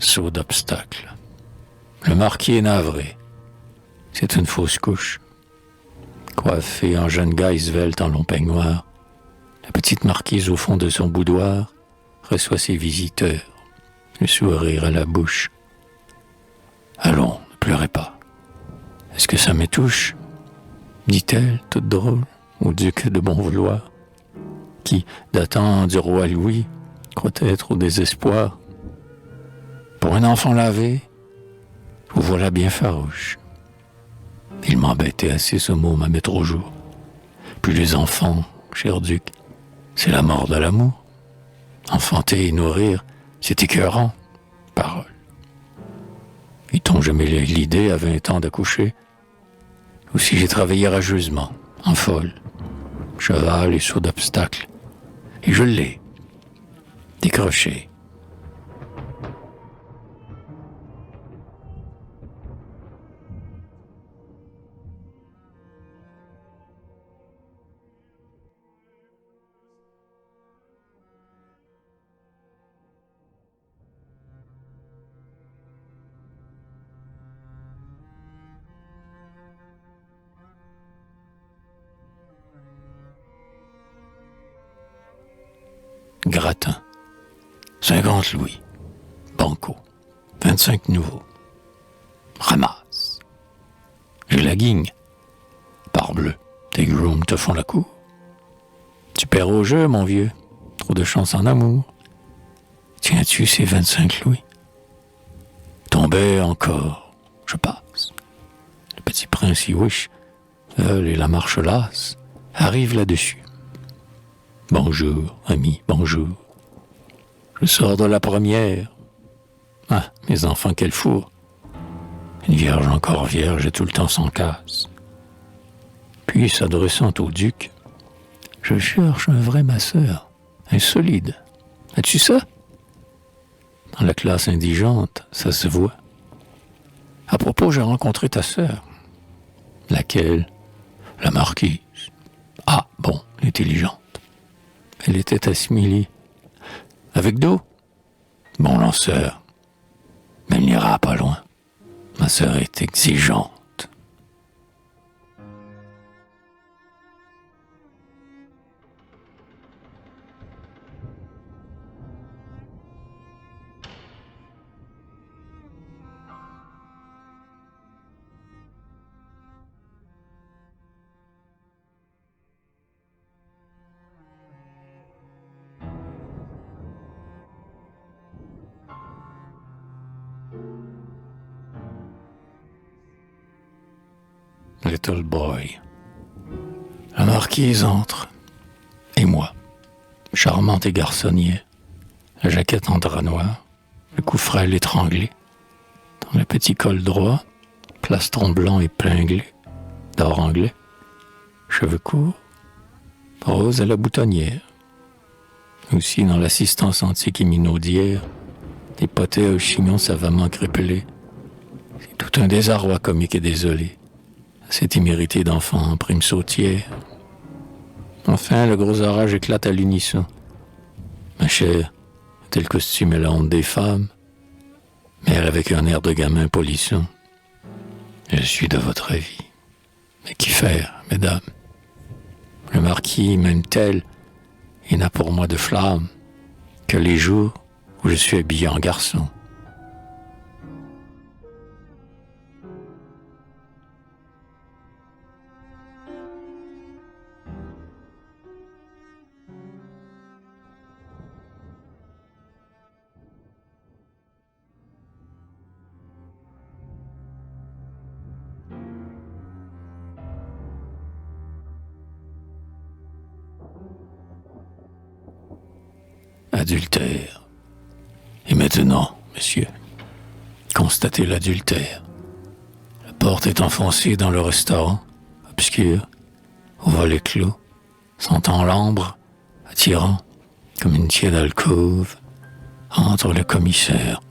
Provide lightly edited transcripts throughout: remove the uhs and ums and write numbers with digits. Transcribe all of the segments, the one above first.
saut d'obstacle. Le marquis est navré. C'est une fausse couche. Coiffée en jeune gars svelte en long peignoir, la petite marquise au fond de son boudoir reçoit ses visiteurs, le sourire à la bouche. Allons, ne pleurez pas. Est-ce que ça me touche? Dit-elle, toute drôle, au duc de bon vouloir, qui, datant du roi Louis, croit être au désespoir. Pour un enfant lavé, vous voilà bien farouche. Il m'embêtait assez ce mot m'a mettre au jour. Puis les enfants, cher duc, c'est la mort de l'amour. Enfanter et nourrir, c'est écœurant. Parole. Et t'ont jamais l'idée à 20 ans d'accoucher? Aussi j'ai travaillé rageusement, en folle, cheval et saut d'obstacle. Et je l'ai décroché. Gratin. 50 louis. Banco. 25 nouveaux. Ramasse. J'ai la guigne. Parbleu, tes grooms te font la cour. Tu perds au jeu, mon vieux. Trop de chance en amour. Tiens-tu ces 25 louis? Tombais encore. Je passe. Le petit prince y wish. Et la marche lasse. Arrive là-dessus. Bonjour, ami, bonjour. Je sors de la première. Ah, mes enfants, quel four. Une vierge encore vierge et tout le temps sans casse. Puis, s'adressant au duc, je cherche un vrai masseur, un solide. As-tu ça? Dans la classe indigente, ça se voit. À propos, j'ai rencontré ta sœur. Laquelle? La marquise. Ah, bon, intelligente. Elle était assimilée. Avec d'eau? Bon lanceur. Mais elle n'ira pas loin. Ma sœur est exigeante. Little boy. La marquise entre. Et moi, charmante et garçonnière, la jaquette en drap noir, le cou frêle étranglé, dans le petit col droit, plastron blanc épinglé, d'or anglais, cheveux courts, rose à la boutonnière. Aussi dans l'assistance antique et minaudière, des potets aux chignons savamment crépelés. C'est tout un désarroi comique et désolé. Cette immérité d'enfant en prime sautière. Enfin, le gros orage éclate à l'unisson. Ma chère, tel costume est la honte des femmes, mais elle avec un air de gamin polisson. Je suis de votre avis. Mais qu'y faire, mesdames? Le marquis m'aime tel, et n'a pour moi de flamme que les jours où je suis habillé en garçon. Adultère. Et maintenant, monsieur, constatez l'adultère. La porte est enfoncée dans le restaurant, obscur, au volet clos, sentant l'ambre, attirant, comme une tiède alcôve, entre le commissaire.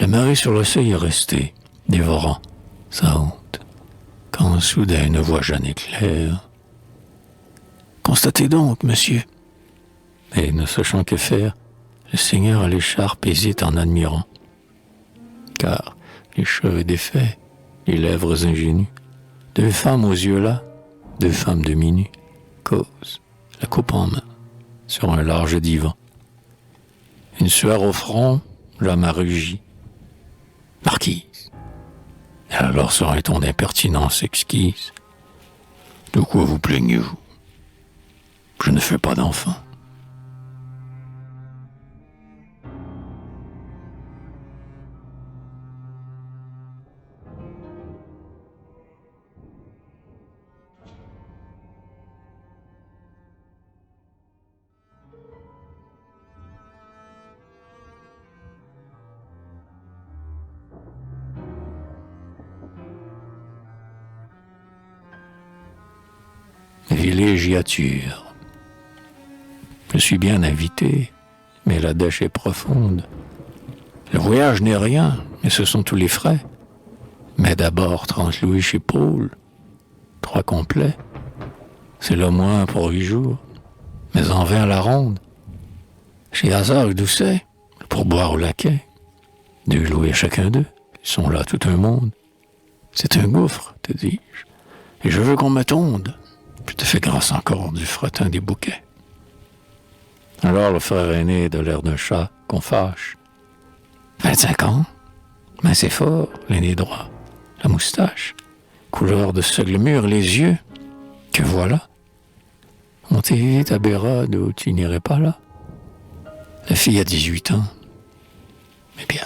Le mari sur le seuil est resté, dévorant sa honte, quand soudain une voix jeune et claire. Constatez donc, monsieur. Et ne sachant que faire, Le seigneur à l'écharpe hésite en admirant, car les cheveux défaits, les lèvres ingénues, deux femmes aux yeux là, deux femmes demi-nues, causent, la coupe en main, sur un large divan. Une sueur au front, l'homme a rugi. Marquise. Et alors sur un ton d'impertinence exquise. De quoi vous plaignez-vous? Je ne fais pas d'enfant. Villégiature. Je suis bien invité, mais la dèche est profonde. Le voyage n'est rien, mais ce sont tous les frais. Mais d'abord 30 louis chez Paul, 3 complets. C'est le moins pour 8 jours, mais en 20 la ronde. Chez Hazard et Doucet, pour boire au laquais. 2 louis à chacun d'eux, ils sont là tout un monde. C'est un gouffre, te dis-je, et je veux qu'on me tonde. Je te fais grâce encore du fretin des bouquets. Alors le frère aîné de l'air d'un chat qu'on fâche. 25 ans, mais c'est fort, l'aîné droit, la moustache, couleur de seigle mûr, les yeux, que voilà. On t'évite à Bérode où tu n'irais pas là. La fille a 18 ans. Eh bien,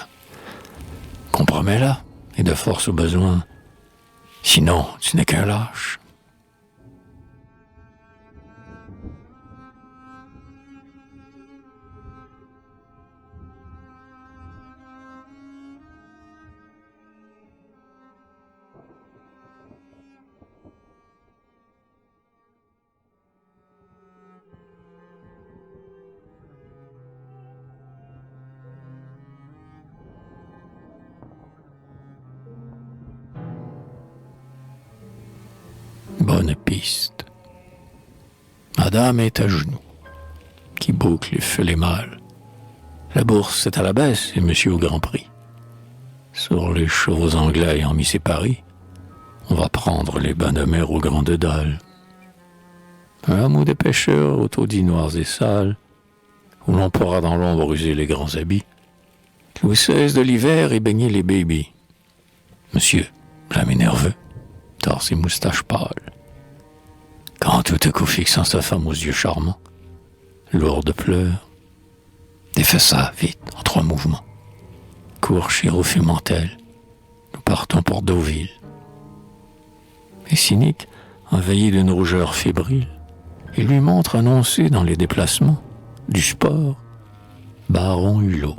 compromets-la, et de force au besoin. Sinon, tu n'es qu'un lâche. Bonne piste. Madame est à genoux, qui boucle et fait les mâles. La bourse est à la baisse et monsieur au grand prix. Sur les chevaux anglais ayant mis ses paris, on va prendre les bains de mer aux grandes dalles. Un hameau de pêcheurs aux taudis noirs et sales, où l'on pourra dans l'ombre user les grands habits. Louis XVI de l'hiver et baigner les bébés. Monsieur, jamais nerveux, tord ses moustaches pâles. Quand tout à coup fixant sa femme aux yeux charmants, lourde pleure. Défais ça, vite, en 3 mouvements. Cours chez Rofumantel. Nous partons pour Deauville. Et cynique, envahi d'une rougeur fébrile, il lui montre annoncé dans les déplacements du sport Baron Hulot,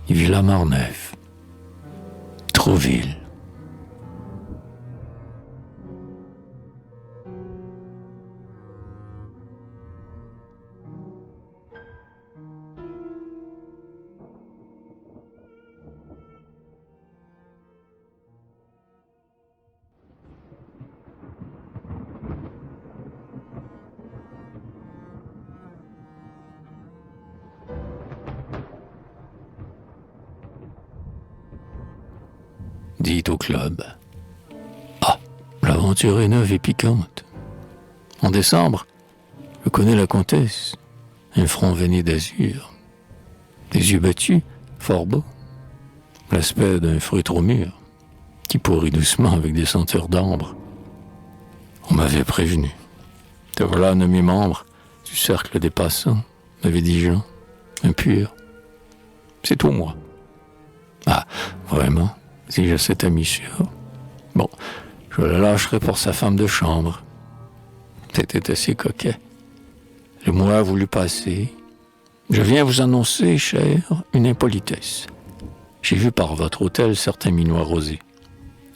Villa Marneffe, Trouville. Dit au club. Ah, l'aventure est neuve et piquante. En décembre, je connais la comtesse, un front veiné d'azur, des yeux battus, fort beaux, l'aspect d'un fruit trop mûr, qui pourrit doucement avec des senteurs d'ambre. On m'avait prévenu. Te voilà nommé membre du cercle des passants, m'avait dit Jean, impur. C'est tout moi. Ah, vraiment? Si j'ai cette amie sûre. Bon, je la lâcherai pour sa femme de chambre. C'était assez coquet. Le mois a voulu passer. Je viens vous annoncer, cher, une impolitesse. J'ai vu par votre hôtel certains minois rosés,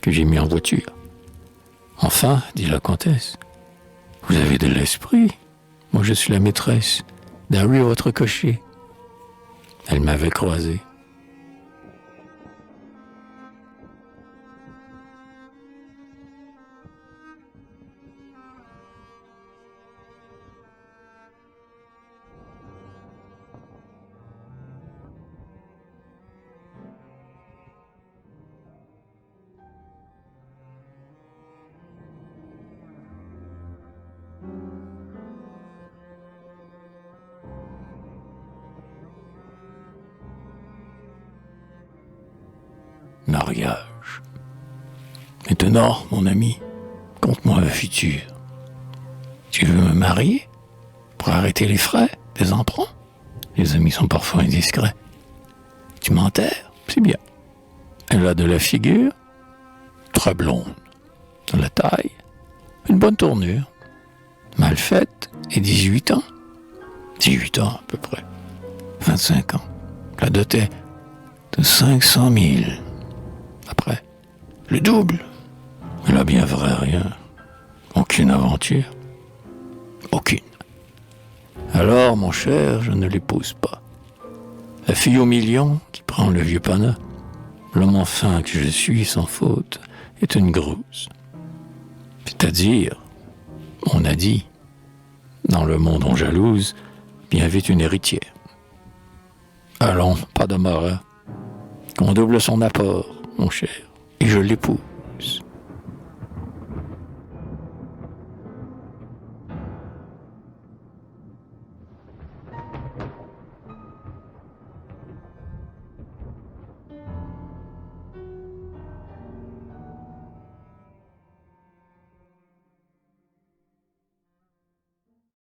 que j'ai mis en voiture. Enfin, dit la comtesse, vous avez de l'esprit. Moi, je suis la maîtresse d'Harry, votre cocher. Elle m'avait croisé. mariage. Maintenant, mon ami, conte-moi le futur. Tu veux me marier pour arrêter les frais des emprunts? Les amis sont parfois indiscrets. Tu m'enterres? C'est bien. Elle a de la figure, très blonde, de la taille, une bonne tournure, mal faite et 18 ans. 18 ans à peu près. 25 ans. La dot est de 500 000. Après, le double. Elle a bien vrai rien. Aucune aventure. Aucune. Alors, mon cher, je ne l'épouse pas. La fille au million qui prend le vieux pana, l'homme enfin que je suis sans faute, est une grouse. C'est-à-dire, on a dit, dans le monde on jalouse, bien vite une héritière. Allons, pas de marin, qu'on double son apport, mon cher, et je l'épouse.